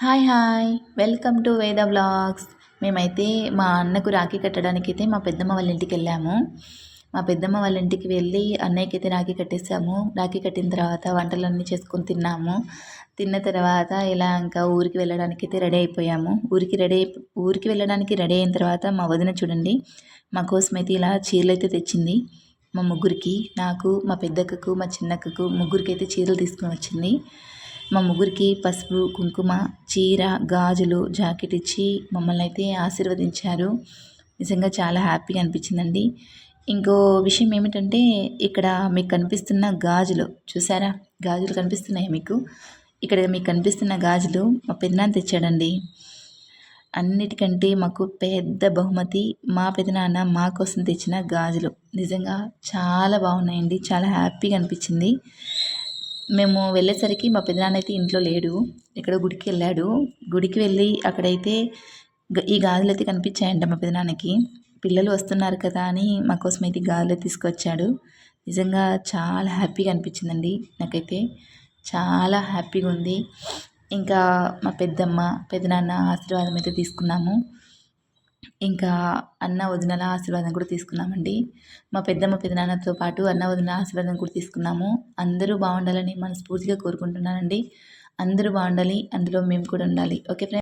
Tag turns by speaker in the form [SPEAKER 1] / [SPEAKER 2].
[SPEAKER 1] Hi hi welcome to వేద vlogs. మేమైతే మా అన్నకు రాఖీ కట్టడానికైతే మా పెద్దమ్మ వాళ్ళ ఇంటికి వెళ్ళాము. మా పెద్దమ్మ వాళ్ళ ఇంటికి వెళ్ళి అన్నయ్యకి అయితే రాఖీ కట్టేసాము. రాఖీ కట్టిన తర్వాత వంటలన్నీ చేసుకొని తిన్నాము. తిన్న తర్వాత ఇలా ఇంకా ఊరికి వెళ్ళడానికి అయితే రెడీ అయిపోయాము. ఊరికి వెళ్ళడానికి రెడీ అయిన తర్వాత మా వదిన చూడండి మా కోసం అయితే ఇలా చీరలు అయితే తెచ్చింది. మా ముగ్గురికి, నాకు, మా పెద్దక్కకు, మా చిన్నక్కకు ముగ్గురికి అయితే చీరలు తీసుకొని వచ్చింది. మా ముగ్గురికి పసుపు, కుంకుమ, చీర, గాజులు, జాకెట్ ఇచ్చి మమ్మల్ని అయితే ఆశీర్వదించారు. నిజంగా చాలా హ్యాపీగా అనిపించిందండి. ఇంకో విషయం ఏమిటంటే ఇక్కడ మీకు కనిపిస్తున్న గాజులు చూసారా? గాజులు కనిపిస్తున్నాయి మీకు? ఇక్కడ మీకు కనిపిస్తున్న గాజులు మా పెదనాన్న తెచ్చాడండి. అన్నిటికంటే మాకు పెద్ద బహుమతి మా పెదనాన్న మా కోసం తెచ్చిన గాజులు. నిజంగా చాలా బాగున్నాయండి. చాలా హ్యాపీగా అనిపించింది. మేము వెళ్ళేసరికి మా పెదనాన్న అయితే ఇంట్లో లేడు, ఎక్కడో గుడికి వెళ్ళాడు. గుడికి వెళ్ళి అక్కడైతే ఈ గాజులు అయితే కనిపించాయంట మా పెదనాన్నకి. పిల్లలు వస్తున్నారు కదా అని మా కోసం అయితే గాజులు తీసుకొచ్చాడు. నిజంగా చాలా హ్యాపీగా అనిపించిందండి. నాకైతే చాలా హ్యాపీగా ఉంది. ఇంకా మా పెద్దమ్మ పెదనాన్న ఆశీర్వాదం అయితే తీసుకున్నాము. ఇంకా అన్న వదినల ఆశీర్వాదం కూడా తీసుకున్నామండి. మా పెద్దమ్మ పెదనాన్నతో పాటు అన్న వదిన ఆశీర్వాదం కూడా తీసుకున్నాము. అందరూ బాగుండాలని మనస్ఫూర్తిగా కోరుకుంటున్నానండి. అందరూ బాగుండాలి, అందులో మేము కూడా ఉండాలి. Okay friends.